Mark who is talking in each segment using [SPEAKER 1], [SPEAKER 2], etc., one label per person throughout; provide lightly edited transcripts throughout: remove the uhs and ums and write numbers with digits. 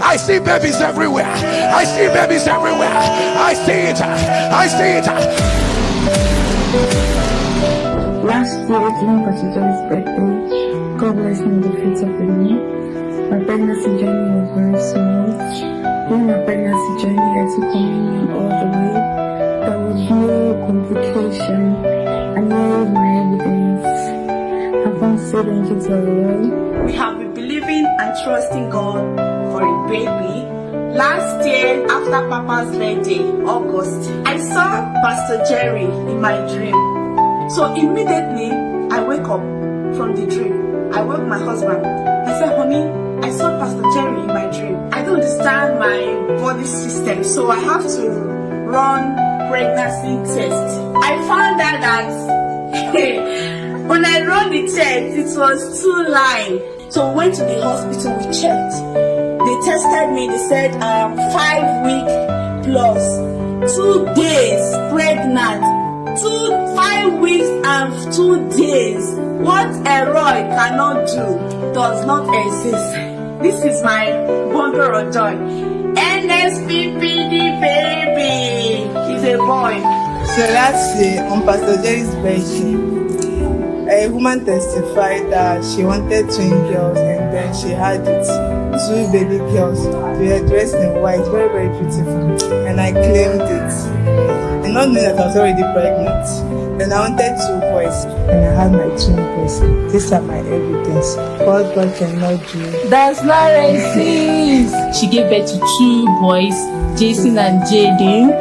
[SPEAKER 1] I see babies everywhere. I see babies everywhere. I see it. I see it.
[SPEAKER 2] Last year, during Pastor Joy's birthday, God blessed me with the fruits of the womb. My pregnancy journey was very smooth. During my pregnancy journey, I took communion all the way. There was no complication. I know my evidence. I found said Wonders of El-Roi.
[SPEAKER 3] We have been believing and trusting God for a baby. Last year, after Papa's birthday, August, I saw Pastor Jerry in my dream. So immediately, I wake up from the dream. I woke my husband. I said, honey, I saw Pastor Jerry in my dream. I don't understand my body system, so I have to run pregnancy test. I found out that when I run the test, it was 2 lines. So we went to the hospital, we checked. They tested me, they said 5 weeks plus, 2 days pregnant. 5 weeks and 2 days. What El-Roi cannot do does not exist. This is my Wonder of Joy. NSPPD baby is a boy.
[SPEAKER 4] So last year on Pastor Jerry's birthday, a woman testified that she wanted twin girls and then she had it. 2 baby girls. They were dressed in white, very, very beautiful. And I claimed it. And not knowing that I was already pregnant. Then I wanted 2 boys. And I had my twin boys. These are my evidence. What God cannot do.
[SPEAKER 5] That's not racist. She gave birth to 2 boys, Jason and Jaden.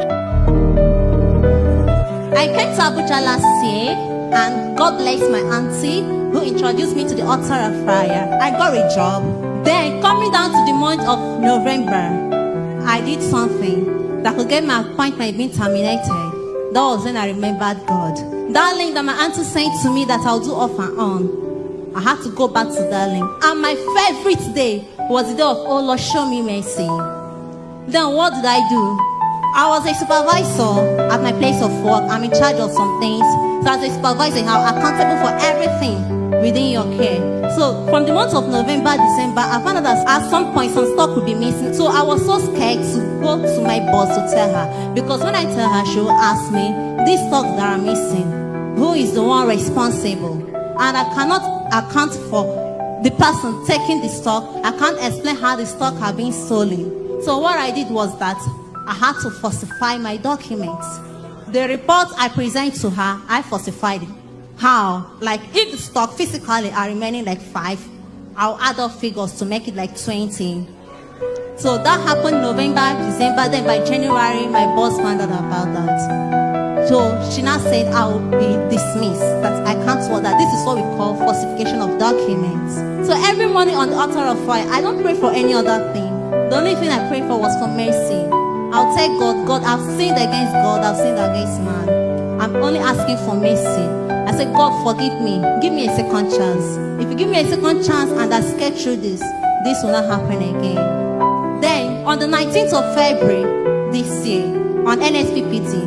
[SPEAKER 6] I came to Abuja last year and God blessed my auntie who introduced me to the altar of fire. I got a job. Then coming down to the month of November, I did something that could get my appointment being terminated. That was when I remembered God. That link that my auntie sent to me that I'll do off and on, I had to go back to that link. And my favorite day was the day of, oh Lord, show me mercy. Then what did I do? I was a supervisor at my place of work. I'm in charge of some things. So as a supervisor, I'm accountable for everything within your care. So from the month of November, December, I found out that at some point some stock would be missing. So I was so scared to go to my boss to tell her. Because when I tell her, she will ask me, these stocks that are missing, who is the one responsible? And I cannot account for the person taking the stock. I can't explain how the stock have been stolen. So what I did was that I had to falsify my documents. The report I present to her, I falsified it. How? Like if the stock physically are remaining like 5, I'll add up figures to make it like 20. So that happened November, December, then by January, my boss found out about that. So she now said I will be dismissed, that I can't work, that this is what we call falsification of documents. So every morning on the altar of fire, I don't pray for any other thing. The only thing I prayed for was for mercy. I'll tell God, God, I've sinned against God, I've sinned against man. I'm only asking for mercy. I said, God, forgive me. Give me a second chance. If you give me a second chance and I get through this will not happen again. Then, on the 19th of February this year, on NSPPT,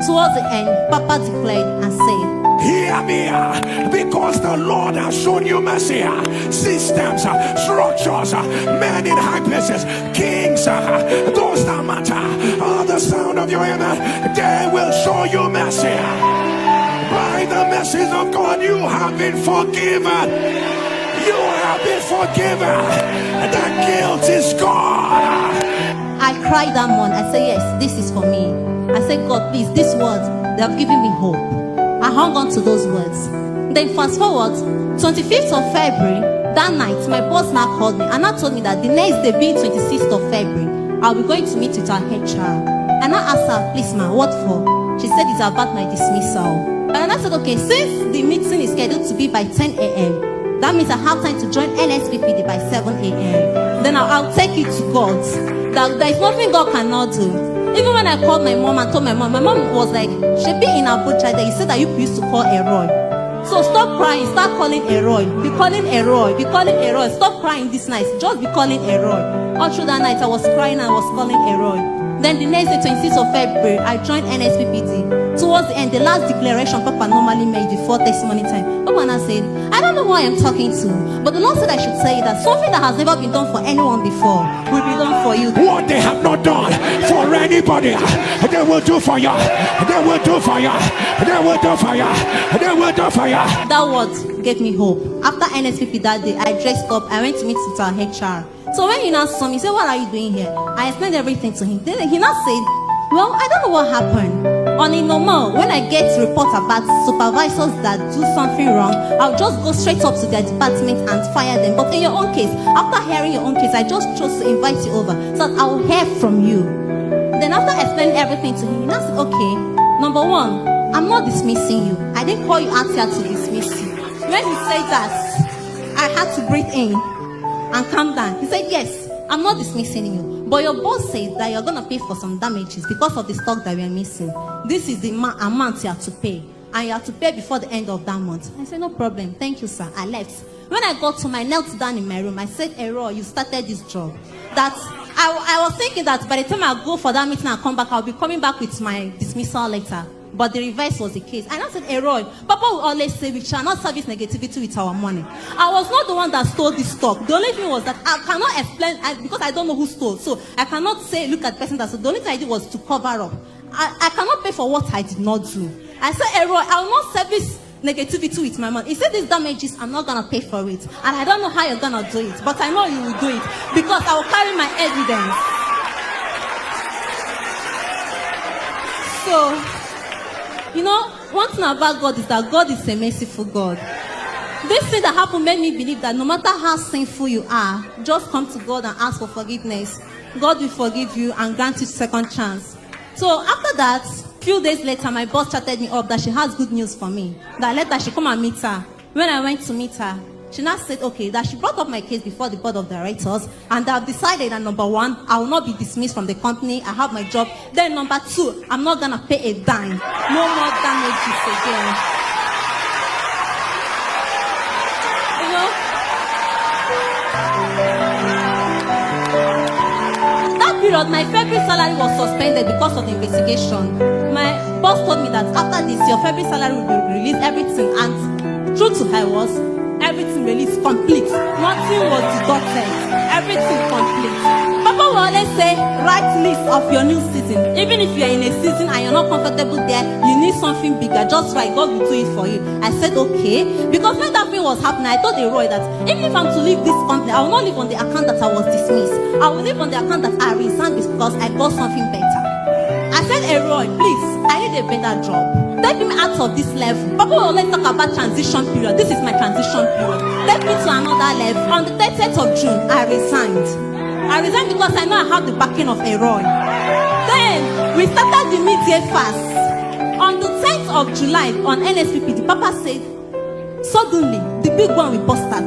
[SPEAKER 6] towards the end, Papa declared and said,
[SPEAKER 1] hear me, because the Lord has shown you mercy. Systems, structures, men in high places, kings, those that matter, the sound of your hand, they will show you mercy. By the mercies of God, you have been forgiven. You have been forgiven. The guilt is gone.
[SPEAKER 6] I cried that morning. I said, yes, this is for me. I said, God, please, these words, they have given me hope. I hung on to those words. Then fast forward, 25th of February, that night, my boss now called me and now told me that the next day, being 26th of February, I'll be going to meet with our HR. And I asked her, please, ma, what for? She said it's about my dismissal. And I said, okay, since the meeting is scheduled to be by 10 a.m., that means I have time to join NSPPD by 7 a.m. Then I'll take it to God. That there is nothing God cannot do. Even when I called my mom and told my mom was like, she be in Abuja that you said that you used to call El-Roi. So stop crying, start calling El-Roi. Be calling El-Roi, be calling El-Roi. Stop crying this night, just be calling El-Roi. All through that night I was crying and I was calling El-Roi. Then the next day, 26th of February, I joined NSPPD towards the end, the last declaration Papa normally made before testimony time, Papa now said, I don't know who I am talking to, but the Lord said I should say that something that has never been done for anyone before will be done for you.
[SPEAKER 1] What they have not done for anybody, they will do for you. They will do for you. They will do for you. They will do for you.
[SPEAKER 6] That word gave me hope. After NSPP that day, I dressed up. I went to meet with our HR. So when he now saw me, he said, what are you doing here? I explained everything to him. Then he now said, well, I don't know what happened. On a normal, when I get reports about supervisors that do something wrong, I'll just go straight up to their department and fire them. But in your own case, after hearing your own case, I just chose to invite you over so that I will hear from you. Then after explaining everything to him, he now said, okay, number one, I'm not dismissing you. I didn't call you out here to dismiss you. When he said that, I had to breathe in and calm down. He said, yes, I'm not dismissing you, but your boss said that you're going to pay for some damages because of the stock that we are missing. This is the amount you have to pay, and you have to pay before the end of that month. I said, no problem, thank you, sir. I left. When I got home, I knelt down in my room. I said, El-Roi, you started this job. That I was thinking that by the time I go for that meeting and come back, I'll be coming back with my dismissal letter. But the reverse was the case. And I said, El-Roi, Papa will always say we shall not service negativity with our money. I was not the one that stole this stock. The only thing was that I cannot explain, because I don't know who stole. So I cannot say, look at the person that stole. The only thing I did was to cover up. I cannot pay for what I did not do. I said, El-Roi, I will not service negativity with my money. He said, these damages, I'm not going to pay for it. And I don't know how you're going to do it. But I know you will do it because I will carry my evidence. So, you know, one thing about God is that God is a merciful God. This thing that happened made me believe that no matter how sinful you are, just come to God and ask for forgiveness. God will forgive you and grant you second chance. So after that, few days later, my boss chatted me up that she has good news for me. That later she come and meet her. When I went to meet her, she now said, okay, that she brought up my case before the board of directors, and I've decided that number one, I will not be dismissed from the company. I have my job. Then number two, I'm not gonna pay a dime. No more damages again. You know? That period, my February salary was suspended because of the investigation. My boss told me that after this, your February salary will be released, everything, and true to her was, everything released complete. Nothing was deducted. Everything complete. Papa will always say, write list of your new season. Even if you are in a season and you're not comfortable there, you need something bigger. Just write. God will do it for you. I said, okay. Because when that thing was happening, I told El-Roi that even if I'm to leave this company, I will not live on the account that I was dismissed. I will live on the account that I resigned because I got something better. I said, El-Roi, please, I need a better job. Take me out of this level. Papa will always talk about transition period. This is my transition period. Take me to another level. On the 30th of June, I resigned. I resigned because I know I have the backing of El-Roi. Then, we started the mid-year fast. On the 10th of July, on NSPP, the Papa said, suddenly, the big one will burst out.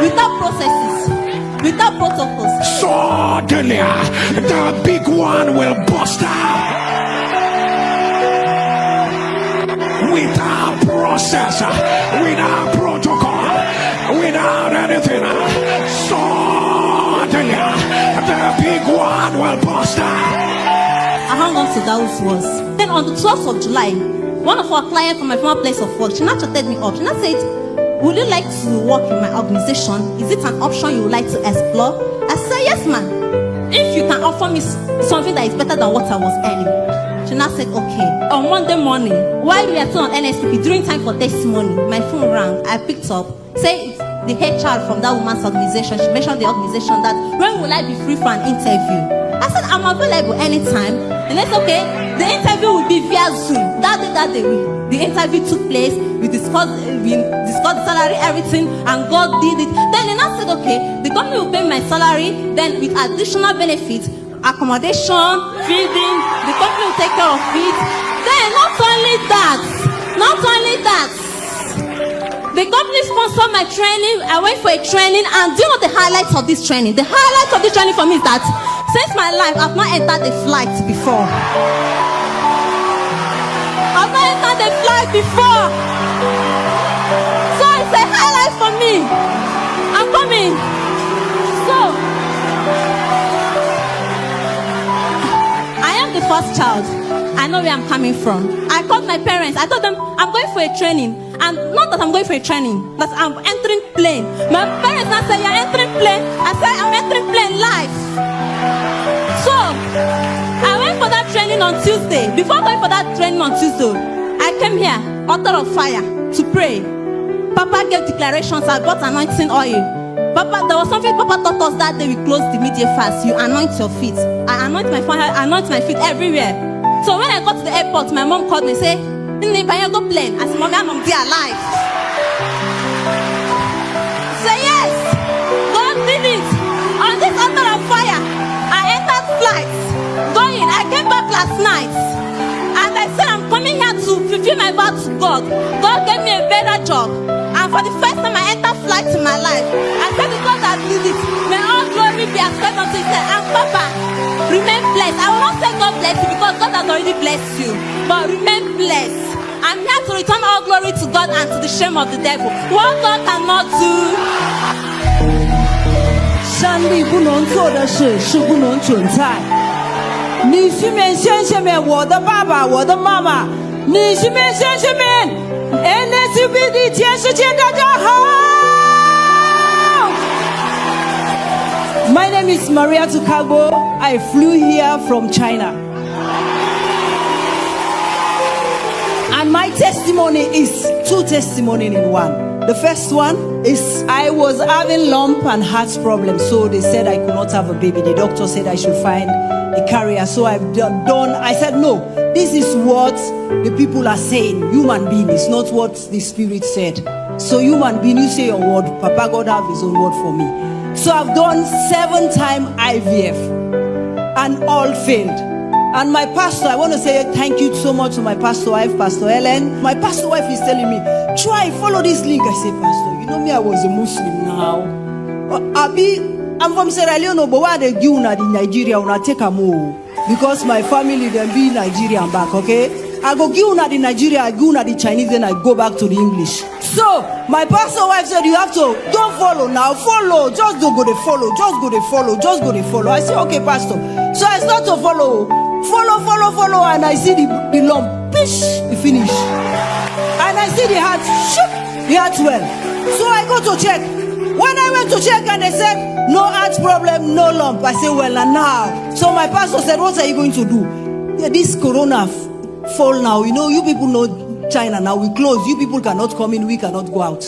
[SPEAKER 6] Without processes, without protocols.
[SPEAKER 1] Suddenly, the big one will burst out. Without process, without protocol, without anything, suddenly the big one will burst out.
[SPEAKER 6] I hung on to those words. Then on the 12th of July, one of our clients from my former place of work, she now chatted me up. She now said, would you like to work in my organization? Is it an option you would like to explore? I said, yes, ma'am. If you can offer me something that is better than what I was earning. She now said, okay. On Monday morning, while we are still on NSPP, during time for testimony, my phone rang. I picked up. Say it's the HR from that woman's organization. She mentioned the organization that, when will I be free for an interview? I said, I'm available anytime. And it's okay. The interview will be via Zoom. That day, the interview took place. We discussed the salary, everything, and God did it. Then they now said, okay, the company will pay my salary, then with additional benefits, accommodation, feeding, the company will take care of it. Then not only that, the company sponsored my training. I went for a training, and do you know the highlights of this training? The highlights of this training for me is that since my life, I've not entered a flight before. I've not entered a flight before. So it's a highlight for me. I'm coming. So I am the first child. I know where I'm coming from. I called my parents. I told them I'm going for a training. And not that I'm going for a training, that I'm entering plane. My parents now say, you're entering plane. I said, I'm entering plane live. So, I went for that training on Tuesday. Before going for that training on Tuesday, I came here, altar of fire, to pray. Papa gave declarations. I got anointing oil. Papa, there was something Papa taught us that day. We closed the media fast. You anoint your feet. I anoint my forehead, I anoint my feet everywhere. So when I got to the airport, my mom called me and said, go plane. I said, Mommy, I'm alive. Say yes. God did it. On this altar of fire, I entered flights. Going, I came back last night. And I said, I'm coming here to fulfill my vow to God. God gave me a better job. And for the first time I entered flight in my life, I said to God that did it. May all glory be ascribed unto Him. And Papa, remain blessed. I will not say God bless you because God has already blessed you. But remain blessed. I'm here to return all glory to God and to the shame of the devil. What God cannot do.
[SPEAKER 7] 上帝不能做的事是不能存在。你去面先下面，我的爸爸，我的妈妈，你去面先下面 ，NSUB 的全世界大家好。My name is Maria Tukagbo. I flew here from China. And my testimony is two testimonies in one. The first one is I was having lump and heart problems, so they said I could not have a baby. The doctor said I should find a carrier. So I've done. I said no. This is what the people are saying. Human being is not what the spirit said. So human being, you say your word. Papa God have His own word for me. So I've done 7 times IVF, and all failed. And my pastor, I want to say thank you so much to my pastor wife, Pastor Ellen. My pastor wife is telling me, try, follow this link. I say, Pastor, you know me, I was a Muslim now. I'm from Sierra Leone, but why they give in Nigeria, I take a move. Because my family, then be Nigerian back, okay? I go give una the Nigeria, I give una the Chinese, then I go back to the English. So, my pastor wife said, you have to, don't follow now, follow. Just don't go to follow, just go to follow, just go to follow. I say, okay, pastor. So I start to follow. Follow, and I see the lump, pish, it finish. And I see the heart, shoot, the heart well. So I go to check. When I went to check and they said, no heart problem, no lump. I say, well, and now. So my pastor said, what are you going to do? Yeah, this corona fall now. You know, you people know China now, we close. You people cannot come in, we cannot go out.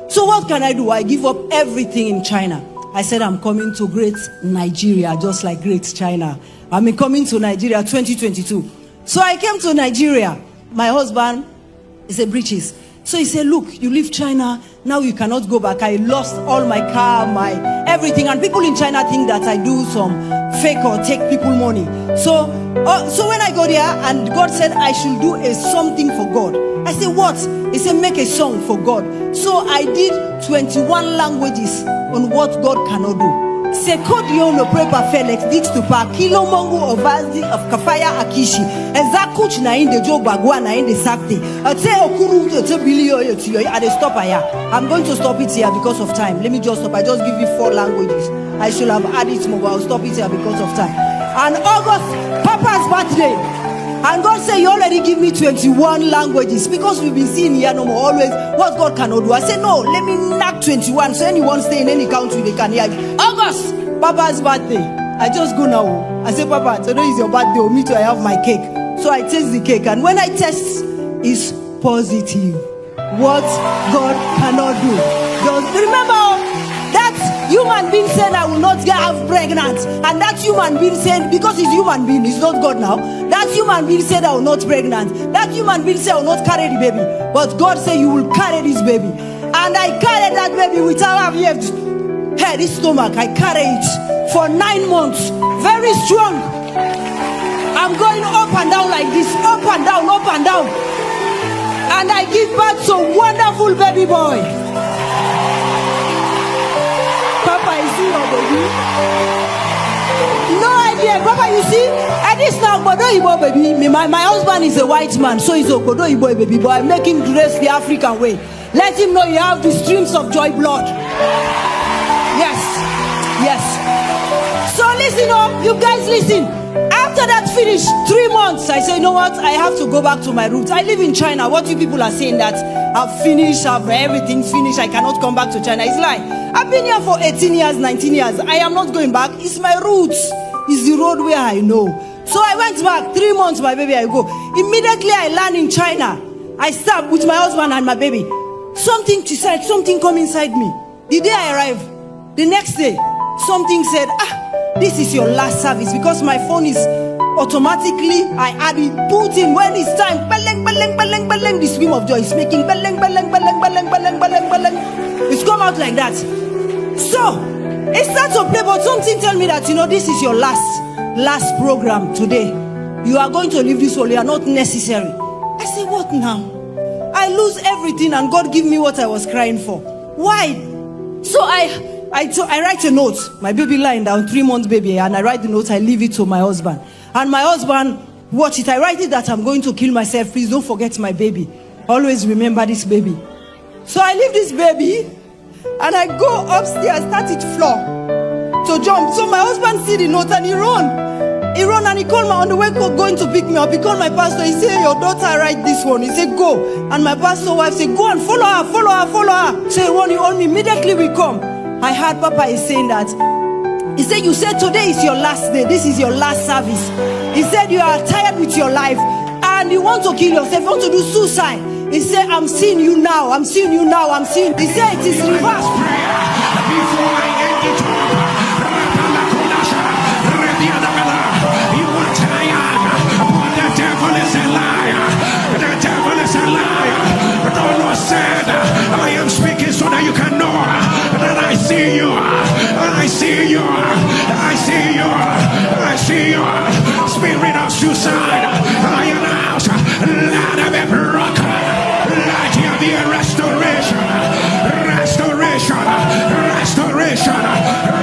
[SPEAKER 7] So what can I do? I give up everything in China. I said, I'm coming to great Nigeria, just like great China. I'm coming to Nigeria 2022. So I came to Nigeria. My husband is a British. So he said, look, you leave China, now you cannot go back. I lost all my car, my everything. And people in China think that I do some fake or take people money. So when I go there, and God said I should do something for God. I said, what? He said, make a song for God. So I did 21 languages on what God cannot do. Sekodio no prepa Felix dix to pa kilo mongo ovazi of kafaya akishi ezakuch na in the job bagwa na in the sakti ate okuru to bilio to at the stop here. I'm going to stop it here because of time. Let me just stop. I just give you 4 languages. I should have added more, but I'll stop it here because of time. And August, Papa's birthday. And God said, you already give me 21 languages. Because we've been seeing here no more always what God cannot do. I said, no, let me knock 21. So anyone stay in any country, they can hear me. August, Papa's birthday. I just go now. I say, Papa, today is your birthday. Me too, I have my cake. So I taste the cake. And when I taste, it's positive. What God cannot do. Just remember, that human being said I will not get pregnant, and that human being said, because he's human being, he's not God now, that human being said I will not pregnant, that human being said I will not carry the baby, but God said you will carry this baby. And I carried that baby without having head, this stomach. I carry it for 9 months, very strong. I'm going up and down like this, up and down, and I give birth to a wonderful baby boy. Papa, is he your baby? No idea. Papa, you see, at this now, Obodo Igbo baby. My husband is a white man, so he's Obodo Igbo baby. But I make him dress the African way. Let him know you have the streams of joy blood. Yes. So listen, you guys listen. After After that finish, 3 months, I say, you know what? I have to go back to my roots. I live in China. What you people are saying that I've finished, I've everything finished, I cannot come back to China. It's lie. I've been here for 18 years, 19 years. I am not going back. It's my roots. It's the road where I know. So I went back. 3 months, my baby, I go. Immediately I land in China. I start with my husband and my baby. Something decided, something come inside me. The day I arrived, the next day, something said, this is your last service, because my phone is automatically, I add it, put in when it's time. Beleng, beleng, beleng, beleng. The scream of joy is making beleng, beleng, beleng, beleng, beleng, beleng, beleng. It's come out like that. So it starts to play, but something tell me that, you know, this is your last program today. You are going to leave this world. You are not necessary. I say, what now? I lose everything and God give me what I was crying for. Why? So I write a note. My baby lying down, 3 months baby, and I write the note. I leave it to my husband. And my husband watch it. I write it that I'm going to kill myself. Please don't forget my baby. Always remember this baby. So I leave this baby and I go upstairs, start it floor to jump. So my husband see the note and he run. He run and he called me on the way going to pick me up. He called my pastor. He said, your daughter write this one. He said, go. And my pastor wife said, go and follow her, follow her, follow her. So when he on me, immediately we come. I heard Papa is saying that. He said, you said today is your last day. This is your last service. He said, you are tired with your life and you want to kill yourself, you want to do suicide. He said, I'm seeing you now. I'm seeing you now. I'm seeing. He said, it is reversed.
[SPEAKER 1] Before I end it all, you are tired, but the devil is a liar. The devil is a liar. The Lord said, I am speaking so that you can know that I see you. I see you. I see you. I see you. Spirit of suicide, I announce, let it be broken. Let here be a restoration. Restoration. Restoration.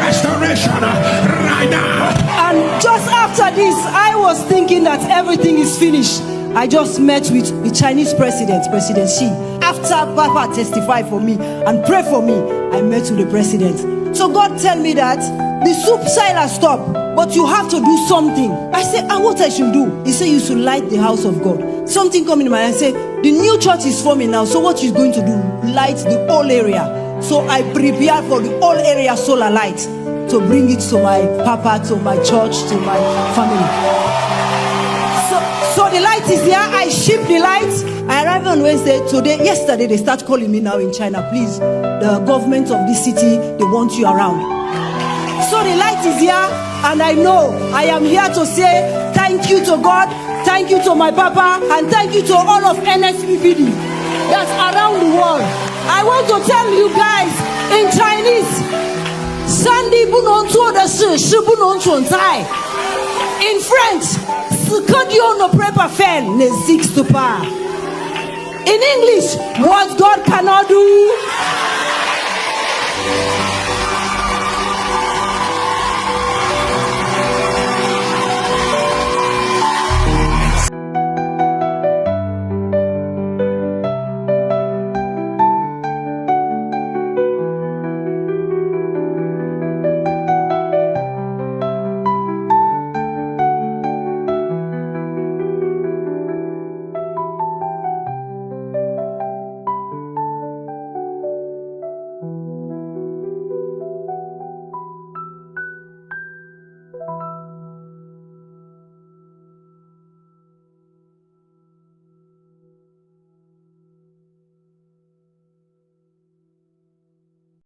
[SPEAKER 1] Restoration. Right now.
[SPEAKER 7] And just after this, I was thinking that everything is finished. I just met with the Chinese president, President Xi. After Papa testified for me and prayed for me, I met with the president. So God tell me that the soup silence stop, but you have to do something. I said, what I should do? He said, you should light the house of God. Something come in my mind. I said, the new church is forming now, so what you going to do? Light the whole area. So I prepared for the whole area solar light to bring it to my papa, to my church, to my family. So the light is here. I ship the lights. I arrived on Wednesday. Yesterday they start calling me now in China. Please, the government of this city, they want you around. So the light is here, and I know I am here to say thank you to God, thank you to my papa, and thank you to all of NSPPD that's around the world. I want to tell you guys in Chinese. 上帝不能做的事是不能存在。In French, ce que Dieu ne peut pas faire n'existe pas. In English, what God cannot do.